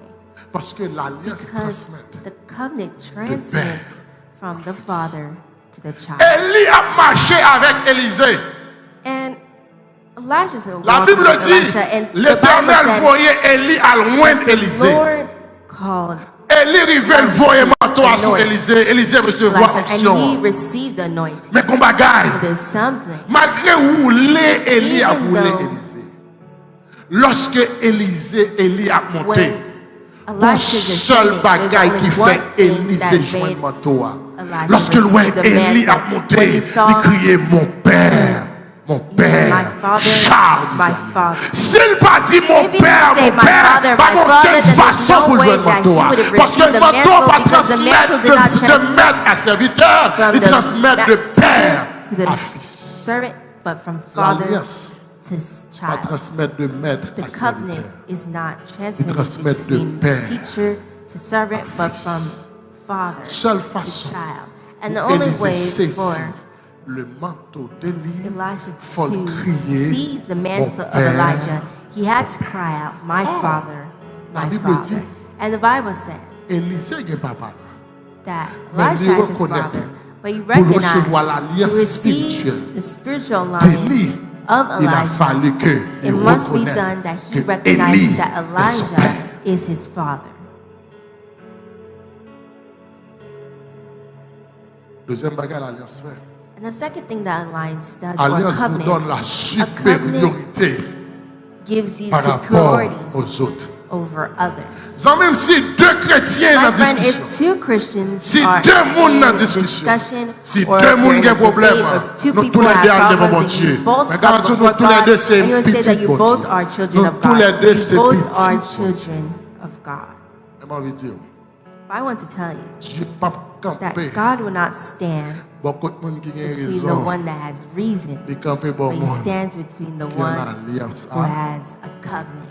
Parce que l'alliance Because transmet. the covenant transmits from the father to the child. Élie a marché avec Élisée. And Elijah's a La walking Bible with dit, Elisha, and the Bible l'Éternel said, voyait Élie à loin d'Élisée. Lord called Élie rival voyait manteau sur Élisée. Élisée recevoir Elijah, and he onction. received the anointing. Mais qu'on bagaille, There's something. malgré rouler, Élie a Even roulé though- Élisée. Lorsque Élie a monté, When pour Elisha's seul ascending, bagaille there's qui only one fait thing Élisée that joindre made manteau. Elijah Lorsque loin receive the Élie a mantle. monté, When he saw- il criait mon père. Mon He said, père, my father, Charles, my disait. father. S'il pas dit mon If he père, didn't say mon my père, father, pas my mon father, quelle then there's façon no pour way jouer that he would have parce que received the le manteau mantle pas because the mantle did not transmettre de transmit maître à serviteur, from il the transmet de père to the à fils. servant, but from father L'alliance to pas child. transmettre de maître The à serviteur. covenant is not transmitted transmettent de between père teacher to servant, but from father Seule to façon child. And the pour only Élisée way saisir for le manteau d'Élie, Elijah faut to crier, seize the mantle of Père. Elijah, he had to cry out, my father, my father. And the Bible said Élisée n'est pas là. that Mais Elijah lui has his reconnaît father, but he pour recevoir recognized l'alliance to receive spirituelle the spiritual d'Élie, alliance of il a Elijah. fallu It qu'il must be reconnaisse done that he que recognized Élie that est son Elijah père. is his father. Deuxième bagage, l'alliance fait. And the second thing that alliance does, or Alliance vous covenant, donne la supériorité gives you par rapport superiority aux autres. over others. Ça même si deux chrétiens My dans la friend, discussion, if two Christians si are deux mondes dans la in discussion, discussion, si or deux they're mondes in ont a un problème, debate, or two nous tous people les deux have allons devant problems, Dieu. and you both Mais come quand nous before tous les deux God, c'est and you would say that petit you bon both Dieu. are children Nous of tous God. les deux You c'est both petit are bon Dieu. children of God. Et moi, je veux dire, But I want to tell you Dieu ne pas camper. that God will not stand Beaucoup de monde qui a between the raison. one that has reason, Il campe bon but he monde. stands between the Qui a one l'alliance. who has a covenant.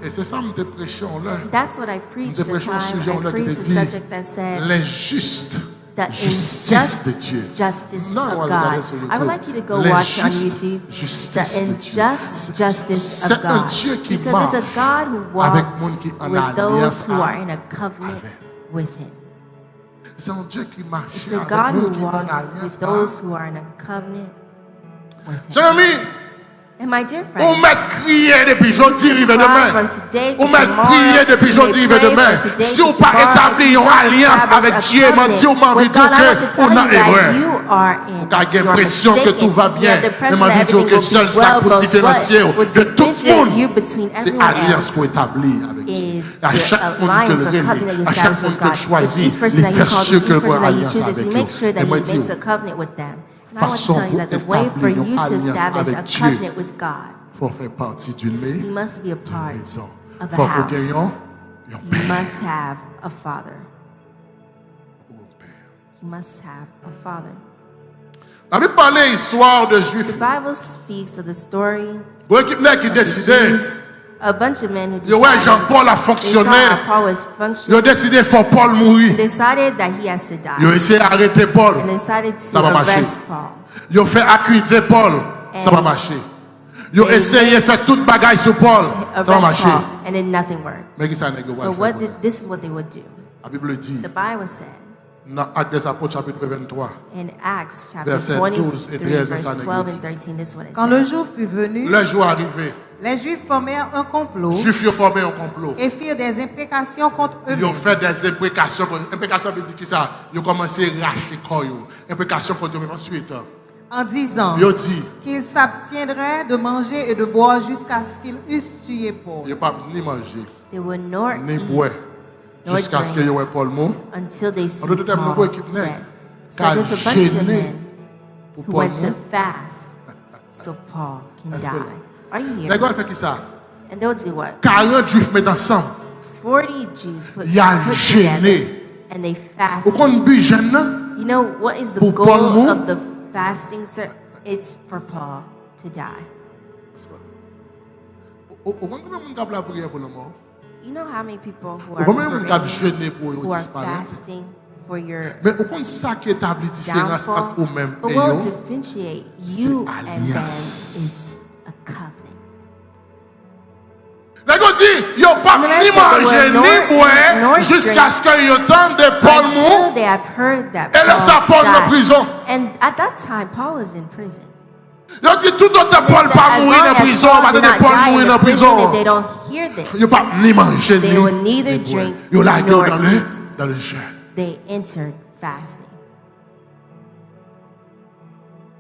Et c'est ça que nous prêchons là. That's what I preached the prêchons un sujet time. I là qui preached te a dit subject that said l'injuste the justice de unjust Dieu. justice Non, on va of regarder God. sur I YouTube. would like you to go watch on L'injuste YouTube justice the de Dieu. unjust justice C'est of un God. Dieu qui Because it's a marche God who avec walks monde qui en with those alliance who are in a covenant avec. with Him. C'est un Dieu qui marche It's a avec God monde who qui en walks alliance with those who are in a covenant with Him. Jérémie, And my dear on friend, met crier depuis jeudi rive cry demain. from today to On met tomorrow, prier depuis you may jeudi rive pray demain. from today Si to on pas tomorrow. établi If you une don't alliance establish avec a Dieu, m'a covenant dit on m'a with dit God, I want to que tell on you a that erreur. you are in. On a You are l'impression que mistaken. tout va You have bien. the Mais impression m'a that dit everything que will seul be ça well, pour but différencier what would de tout le differentiate you monde. between C'est everyone alliance else pour établir avec Dieu. is À the chaque monde que alliance le or covenant réunit, you à chaque establish monde with que God. With choisit, each person les that he faire calls, sûr with que each person that he alliance chooses, avec he eux. makes sure that Et he moi makes dis, a covenant with them. And I want to façon tell you pour that the way for établir you une to alliance establish avec a Dieu, covenant with God, faut faire partie d'une maison. you must be a part of a Faut house. que gagnons un You père. must have a father. You must have a father. La Bible parle histoire de Juifs. The Bible speaks of the story Une équipe là qui of the décidait. Jews, a bunch of men who Yo, ouais, decided Jean-Paul a they saw fonctionné. how Paul was Ils ont functioning décidé faut Paul mourir. and decided that he has to Ils ont die essayé d'arrêter Paul. and decided Ça to va marcher. arrest Paul. Ils ont fait accuser Paul. Ça va marcher. Ils ont essayé de faire toute bagaille sur Paul. Ça va Arrest marcher. Paul, and then nothing worked. Mais qui ça n'est que But what this is what they would do. La Bible dit The Bible said dans Actes des Apôtres chapitre 23. in Acts chapter Versets 12 et 23, 13, verse ça 12 négocie. and 13, this is what it Quand le says. jour fut venu, Le jour arrivé, les Juifs formèrent un complot les Juifs ont formé un complot. et firent des imprécations contre Ils ont eux-mêmes. fait des imprécations. Imprécations veut dire qui ça? Ils ont commencé à racher le corps. Imprécations contre eux-mêmes ensuite. En disant Ils ont dit, qu'ils s'abstiendraient de manger et de boire jusqu'à ce qu'ils eussent tué Paul. ils n'ont pas ni mangé, They would nor ni eat boire. Jusqu'à ce qu'ils aient Paul mort. until they see En d'autres termes, nous Paul avons équipe dead. So there's a bunch of men pour who Paul went to mort. fast so Paul can Est-ce que- die. Are you Les here? gars, fait qui ça? And they'll do what? 40 Juifs mettent ensemble. 40 Jews put Il y a together gêné. and they Au fasted. compte but jeune, non? You know what is the Pour Paul goal mou- of the fasting, sir? It's for Paul to die. Au compte combien de monde qui a prié pour le mort? You know how many people who Au are combien de monde qui a praying, jeûné pour who are disparaître? fasting for your Mais au compte ça qui établit la différence entre downfall? vous-même But et what will eux, differentiate you c'est and them alliance. is a covenant. les gars dit, ils n'ont pas And the man ni said they mangé were ni nor boire jusqu'à ce qu'ils entendent Paul Until mort. they have heard that Et là, ça Paul Paul en died. prison. And at that time, Paul was in prison. Ils ont dit tout autant They Paul said, pas as mourir long en as prison, Paul pas did de not Paul die mourir in en the prison, prison. if they don't hear Ils n'ont this, pas ni mangé they ni will neither ni boire. drink Ils ont la nor gueule eat. dans le jeûne. They entered fasting.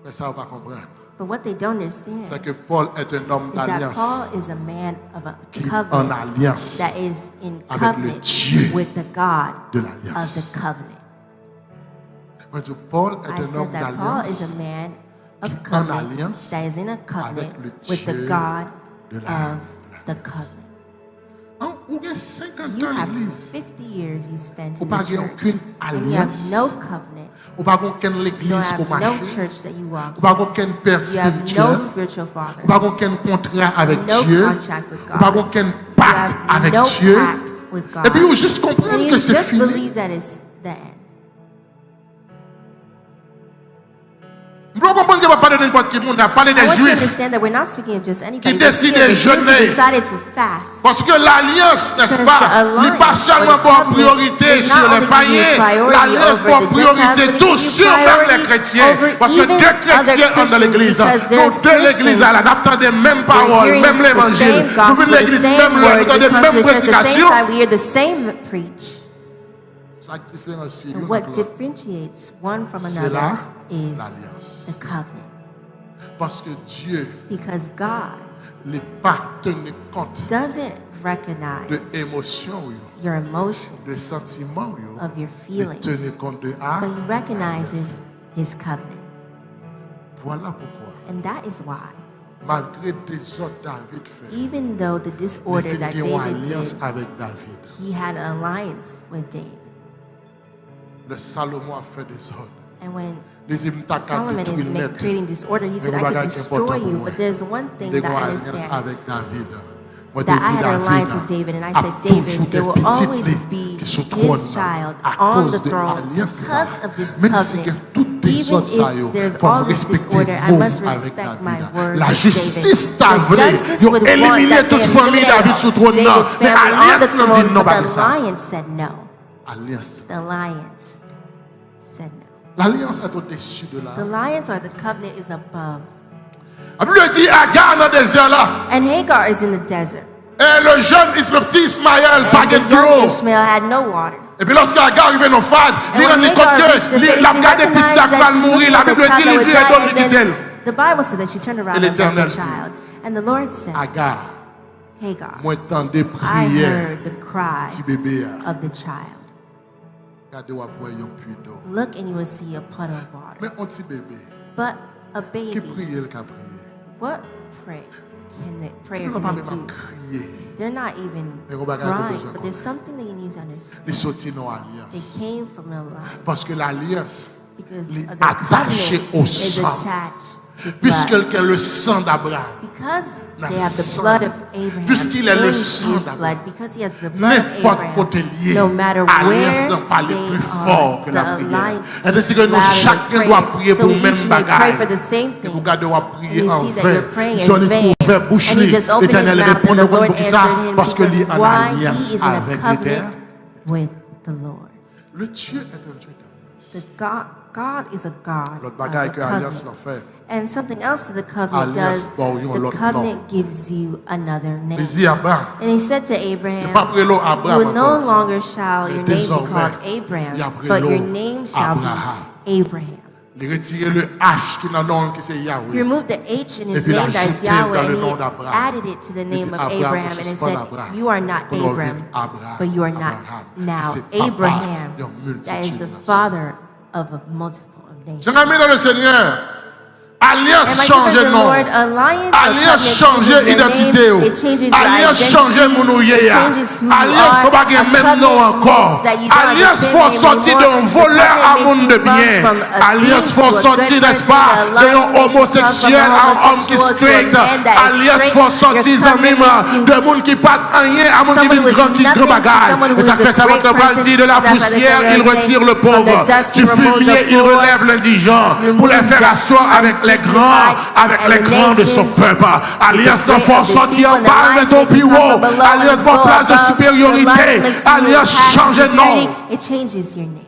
Mais ça, on va comprendre. But what they don't understand C'est que Paul est un homme is that d'alliance. Paul is a man of a Qui en covenant alliance that is in avec le covenant Dieu with the God de of l'alliance. the covenant. Moi, je dis, Paul est I un said homme that Paul is d'alliance a man of qui en covenant alliance that is in a covenant avec le with the Dieu God de of l'alliance. the covenant. Ou bien 50 You ans have l'église. 50 years you spent Ou in pas the qu'il y ait church, aucune and you have alliance. no covenant. Ou pas aucune You don't l'église pour have no marcher. church that you walk. Ou pas aucun père You have no spirituel. spiritual father. Ou pas aucun contrat avec No Dieu. contract with Ou pas God. aucun You pacte have avec no Dieu. pact with God. Et puis, vous juste comprendre And que you c'est just fini. believe that it's the end. Vous comprenez qu'on va parler de n'importe qui, on a parlé des I want you to Juifs understand that we're not speaking of just anybody. qui We're speaking décident of the Jews who jeûner. decided to fast. Parce que l'alliance, n'est-ce Because pas, the alliance n'est pas seulement or the pour covenant priorité is sur not les only païens, giving priority l'alliance over pour the priorité Gentiles, but tout it gives sur même les priority chrétiens. over Parce que even deux chrétiens other sont dans l'église. Christians, because Nous, deux there's l'église, là, nous entendons les mêmes We're paroles, hearing même the l'évangile. same Nous venons gospel, de the l'église, same même l'heure, nous word. entendons We les come to mêmes the church at the same prédications. time. We hear the same preach. Ça différencie And l'un what de l'autre. differentiates one from C'est another là is l'alliance. the covenant. Parce que Dieu Because God n'est pas tenu compte doesn't de recognize émotions, your emotion, de sentiments, of your il feelings, tenu compte de but He recognizes His covenant. Voilà pourquoi, And that is why, malgré des ordres David fait, even though the disorder il that fait une David alliance did, avec David. he had an alliance with David. Le Salomon a fait des ordres. And when Les imtaka Solomon is creating disorder, he said, I could destroy you, but there's one thing that I understand. avec David. Moi, That j'ai I dit had an alliance David, with David, and I a said, toujours David, des there will petits always plaies be qui sont trône his child à on cause the de throne l'alliance because of this même si il y a covenant. toutes des Even autres ça yo, if there's faut all this respecter disorder, I le must monde avec respect my David. word La with justice David. t'a The vrai, justice ils ont would want éliminé that toute they famille eliminated David sous trône. David's Mais family on the alliance n'a dit throne, non, but pas the ça. alliance said no. Alliance. The alliance said no. L'alliance est au-dessus de The là. alliance or the covenant is above. La Bible dit Agar dans le désert là. And Hagar is in the desert. Et le jeune, le petit Ismaël, pas And de the young l'eau. Ishmael had no water. Et puis lorsque Agar arrive dans phase, il rend compte que la regarde petit la va mourir. La Bible dit il vit et donne l'Éternel. The Bible said that she turned around and left l'Éternel the child. And the Lord said, Agar, Hagar, moi t'entendais I prière heard the cry petit bébé. of the child. Regardez où après un puits d'eau. Look and you will see a puddle of water. Mais un petit bébé But a qui baby, prie, le qu'a prié. what prayer can they, Tu prayer ne peux pas can même they do? crier. They're not even Mais on va regarder crying, besoin but there's something that you need to understand. Les sorties non They alliance. came from an alliance Parce que l'alliance, because les the attaché covenant au is sang. attached to Puisque blood. le sang d'Abraham, Because la they have the sang. blood of Abraham Puisqu'il est in le his sang d'Abraham. blood, because he has the blood of n'importe Abraham, côté lié, no matter alliance where n'a pas le they plus are, fort que the la prière. alliance Et ainsi que is nous, louder chacun than doit prayer. prier So pour we le même each may pray for bagage. the same Et thing. vous regardez, on va And prier you en see that vain. you're praying Si on in est vain. ouvert bouche And he just opened his l'Éternel mouth répond, and nous the Lord pour ça, answered him parce que lui because en why? He alliance is in a avec covenant l'Éternel. with the Lord. Le Dieu est un Dieu d'alliance. God is a God L'autre of bagage the que l'alliance covenant. l'a fait. And something else that the covenant Alliance does, bon, yon the l'autre covenant gives you another Il name. dit à Abraham, And he said to il Abraham, pas pris l'eau you Abraham will no encore. longer shall your name be désormais, called il Abraham, a pris but your l'eau name shall Abraham. be Abraham. Il retire le H qui n'a nom qui c'est He Yahweh. removed the H in Et his puis, il a name that is ajouté Yahweh, dans le and nom he d'Abraham. added it to the Il name dit, of Abraham, Abraham, je and suis it pas said, Abraham. you are not Qu'on va Abraham, dire Abraham, but you are not Abraham. now C'est papa Abraham. d'une That is the multitude. father of a multiple of nations. J'ai aimé dans le Seigneur. Alliance And my change children, nom. Lord, alliance or Alliance covenant change changes your identité. name, it changes your Alliance change identity, mounouye. it changes who you Alliance are. faut pas A qu'il même nom covenant encore. means that you don't have the Alliance same faut name sortir anymore. d'un The voleur à covenant monde makes de you come bien. from a Alliance thief faut to a sortir, good n'est-ce person. pas, The d'un alliance makes you come from homosexuel a à un homme qui homosexual to a straight. man that is Alliance straight. faut sortir Your en covenant même makes you de monde qui pas rien à monde qui someone vit with grand qui nothing grand to someone bagage. who Et ça is a fait ça great votre parle person. dit de la That's why the poussière, Seigneur il says, retire le from the pauvre. dust Du he removes fumier, the il poor, relève l'indigent pour les faire asseoir avec les grands, avec les grands de son peuple. Alliance de force sortir en bas de ton bureau. Alliance pour place de supériorité. Alliance change de nom. It changes your name.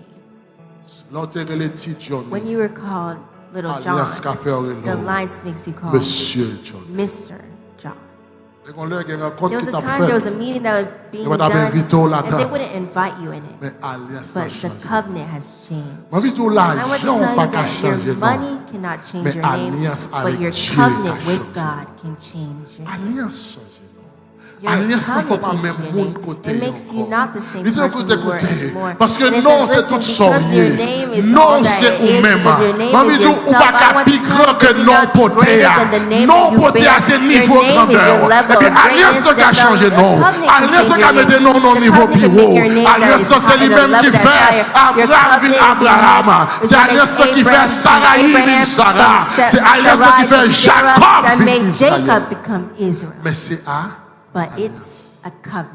L'enterre les petits John. When you were called Little John, Alliance qu'a fait the alliance makes you called Monsieur John. Mr. John. Et qu'on leur a There rencontre was qui a t'a time, there was fait. a meeting that was being va t'appeler done, Vito and là-dedans. they wouldn't invite you in it. Mais alliance But va the changer. covenant has changed. Moi, je dis And I want to l'argent tell pas you qu'à that changer your non. money cannot change Mais your name, alliance but avec your Dieu covenant a with changé. God can change your name. Alliance change non. Your Alliance ne faut covenant pas même changes your monde name. côté It makes you encore. not the same Ils ont person you were écouté. anymore. Parce que And it non, says, c'est tout listen, because your sorcier. name is Non, all that c'est it is, ou même. because your name Maman, is ils your ont stuff. pas I qu'à want plus to grand tell que you non that poté. greater than the name Non that you poté bear. à ce Your niveau name is your grandeur. level Et puis of greatness. alliance That qui a changé the non. covenant can Alliance change qui a your mis name. non au The niveau covenant can bureau. make your name that Alliance is c'est high, lui-même the qui level that's fait higher. Your Abraham covenant is Abraham. what C'est makes alliance qui fait Abraham Sarah Abraham Sarah. from C'est alliance Sarai qui fait to Sarah Jacob that made Israël. Jacob become Israel. Mais c'est à But it's a covenant.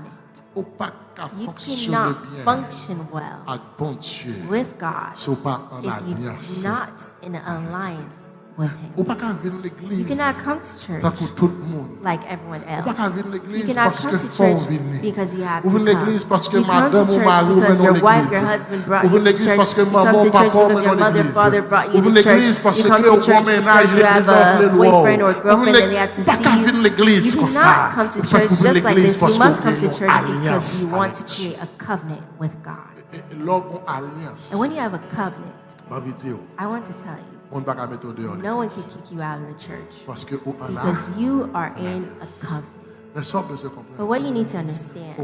au pas qu'à You fonctionner cannot bien function well avec bon Dieu. with God C'est pas en if alliance. you're not in an alliance with him. You cannot come to church like everyone else. You cannot come to church because you have to come. You come to church because your wife, your husband brought you to church. You come to church because your mother, father brought you to church. You come to church because you have a boyfriend or girlfriend and they have to see you. You cannot come to church just like this. You must come to church because you want to create a covenant with God. And when you have a covenant, I want to tell you, no one can kick you out of the church because you are in a covenant. But what you need to understand,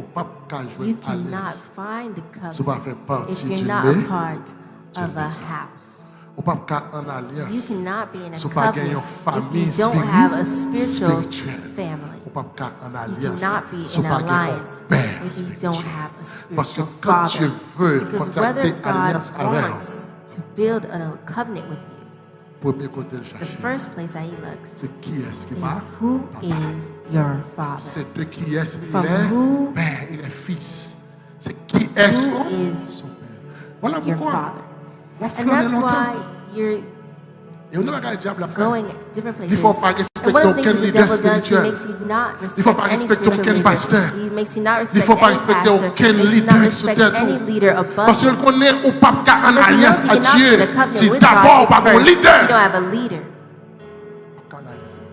you cannot find the covenant if you're not a part of a house. You cannot be in a covenant if you don't have a spiritual family. You cannot be in an alliance if you don't have a spiritual father. Because whether God wants to build a covenant with you, the first place that he looks is who is your father. From who is your father. And that's why you're going different places. And one of the things that the devil does, he makes you not respect any spiritual leader. He makes you not respect any pastor. He makes you not respect any leader above you. Because he knows you cannot be in a covenant with God if first you don't have a leader.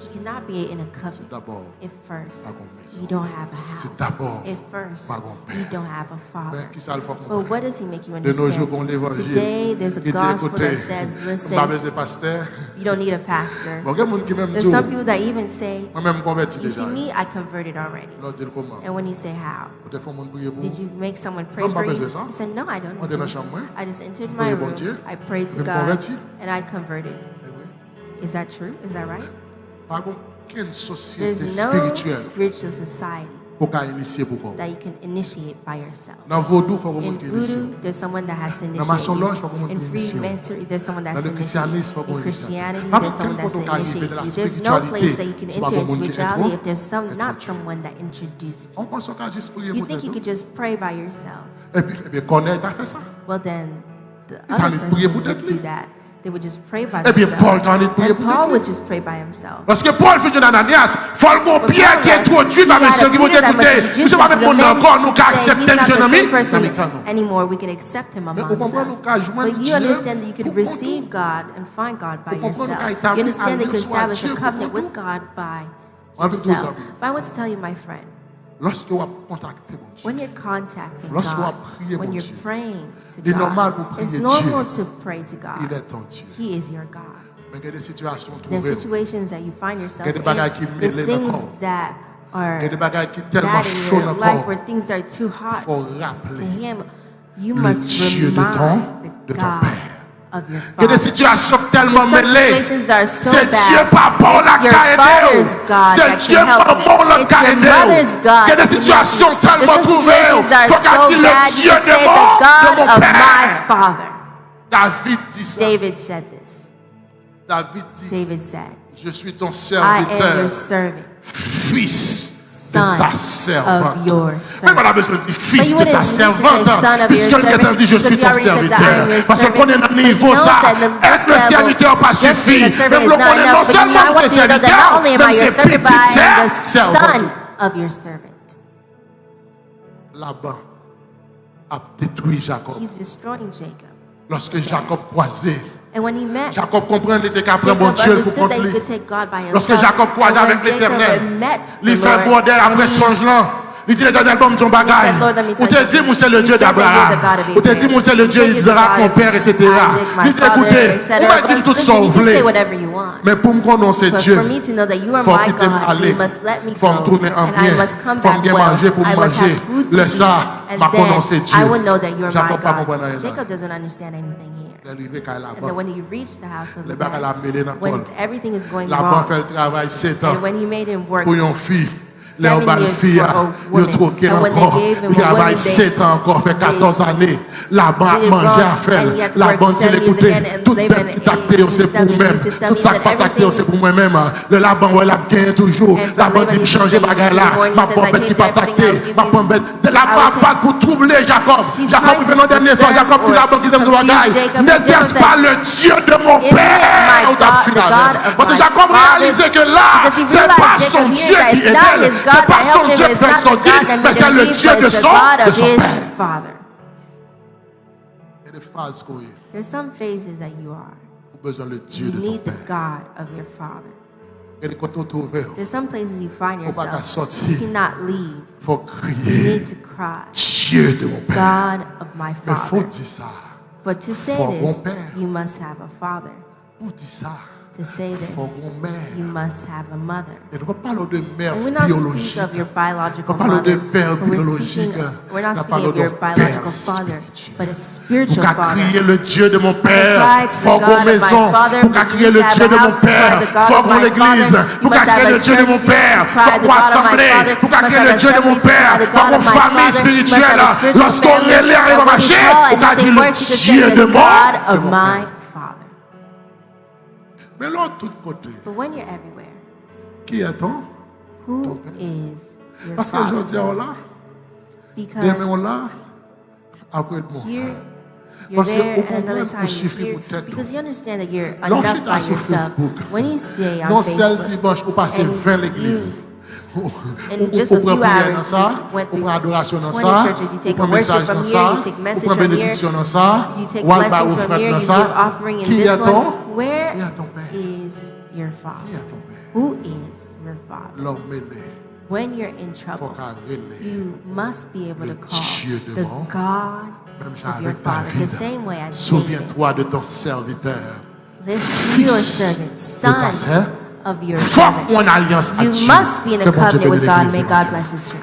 You cannot be in a covenant if first you don't have a house. If first you don't have a father. But what does he make you understand? Today there's a gospel that says, listen, you don't need a pastor. There's some people that even say, you see me, I converted already. And when you say how? Did you make someone pray for you? He said, no, I don't. I just entered my room, I prayed to God, and I converted. Is that true? Is that right? There's no spiritual society that you can initiate by yourself. In voodoo, there's someone that has to initiate you. In Freemasonry, there's someone that's to initiate you. In Christianity, there's someone that's to initiate you. There's no place that you can enter in spirituality if there's not someone that introduced you. You think you could just pray by yourself. Well then, the other person would do that. They would just pray by themselves. And Paul would just pray by himself. Parce que Paul fait Ananias, faut bon Pierre qui introduit la mission qui vous écouter. Nous sommes pas même encore nous accepter notre ami. Anymore we can accept him among us. But you understand that you can receive God and find God by yourself. You understand that you can establish a covenant with God by yourself. But I want to tell you, my friend, when you're contacting God, when you're praying to God, it's normal to pray to God. He is your God. The situations that you find yourself in, there's things that are bad in your life, where things are too hot to Him. You must remind the God of your Father. Des situations tellement mêlées. C'est Dieu papa la caïdé. C'est Dieu maman la caïdé. Il y a des situations tellement trouvées. Faut qu'il le Dieu de mon père. David dit ça. David said this. David said, je suis ton serviteur, fils de ta servante. Même on a besoin de dire fils de ta servante, puisque quelqu'un dit je suis ton serviteur. Parce qu'on est dans le niveau ça, être le serviteur pas suffit. Même le connaît non seulement ses serviteurs, même ses petites servantes. Là-bas a détruit Jacob. Lorsque Jacob croisait, and when he met, Jacob comprenait qu'il était capable de bon Dieu pour contre lui. Lorsque Jacob croisait avec l'Éternel, il fait un bordel après son là. Il dit l'Éternel, bon Dieu bagaille. Ou te dit, moi c'est le Dieu d'Abraham. Ou te dit, moi c'est le Dieu d'Isaac, mon père, etc. Il dit, écoutez, on va dire tout ce qu'on voulait. Mais pour me connaître Dieu, il faut quitter aller. Il faut me tourner en bien. Il faut bien manger pour manger. Le ça, m'a connaissé Dieu. Jacob pas comprendre rien. Jacob doesn't understand anything here. And then when he reached the house of Laban, when everything is going wrong, and when he made him work Les years balles filles, for a ils woman. troqué And when they encore. gave him Il a woman, travaille 7 ans encore, fait 14 années. La banque did it mangeait à wrong, faire. and he had to La work banque, 7 il years écoutait. again and Tout live in tacté, c'est pour stuff, moi-même. used his stuff, Tout he ça said pas tacté, everything. c'est pour moi-même. Le la banque, elle a gagné toujours. And La from banque, il Laban, change he bagarre says, là. in the morning, Ma he says, pomme I qui pas changed tacté. everything, Ma pomme bête. De la I will banque, pas pour troubler Jacob. He's Jacob, trying il to fait notre dernier fois. disturb Jacob, tu l'as banque, il t'aime de confuse bagaille. Jacob. N'était-ce Jacob pas said, le Dieu de mon Isn't it père? my God, the God of Parce que my Jacob father? réalisait que là, Because he c'est pas realized son Jacob Dieu here that qui it's aidait, not his c'est God pas that son helped him, Dieu it's qui fait not son the Dieu, God that mais made c'est him le leave, Dieu but de it's the son God of his père. father. Il y a des phases qu'on a There's some phases that you are. besoin le Dieu You de ton need the père. God of your father. Et quand on trouve, There's some places you find faut pas qu'à yourself. sortir. You cannot leave. Faut You crier need to cry. Dieu de mon père. God of my Mais faut father. dire ça. But to say Faut this, mon père. you must have a father. Pour dire ça. To say Faut this, mon mère. you must have a mother. Et nous ne parlons de mère And we're not biologique. speaking of your biological Nous parlons de mother, père but we're biologique. not Nous speaking parlons of your de biological père father, spirituel. but a Pour spiritual qu'à father. crier le Dieu de mon père, cry to the faut God qu'on of my maison. father, Pour qu'à but you crier need le to have Dieu a de mon house to cry père, the God faut of qu'on my l'église. father. You Pour qu'à must have crier a le Dieu de mon church to père, cry faut the qu'on God of my assemblée. father. Pour qu'à You must crier have le Dieu de mon assembly to père, cry the faut God qu'on of my famille father. You must spirituelle. have a spiritual Lorsqu'on family. relève et And va when you marcher, call on and a dit nothing le works, you just Dieu say de the God of mon my père. father. Mais l'autre tout côté, But when you're everywhere, qui est-on? who is your Parce que je father? dis, on là, bien mais on Because là, après le mot. here, you're Parce que there au and another comprendre time pour you're suffire here. pour tête. Because you understand that you're Lorsque enough tu by es sur yourself. Facebook, When you stay on non seul Facebook, dimanche, on passe and 20 l'église. in just a few hours, you just went on through prend adoration dans 20 ça, churches. You on take a prend worship message from dans here, ça, you take on message prend from here, bénédiction dans ça, you take on va blessings from offrande here, dans you ça. give offering in Qui this est-on? one. Where Qui est ton père? is your Qui father? est ton père? Who is your father? L'homme mêlé, When you're in faut trouble, qu'à relais. you must be able to call Dieu de the mon- God Même of your avec father. David. The same way as David. Souviens-toi de ton serviteur. Listen to your Fils servant, de ta son sœur. of your Forme servant. mon alliance à You Dieu. must be in Que a bon Dieu covenant with bénisse God. l'église May ce God matin. bless His church.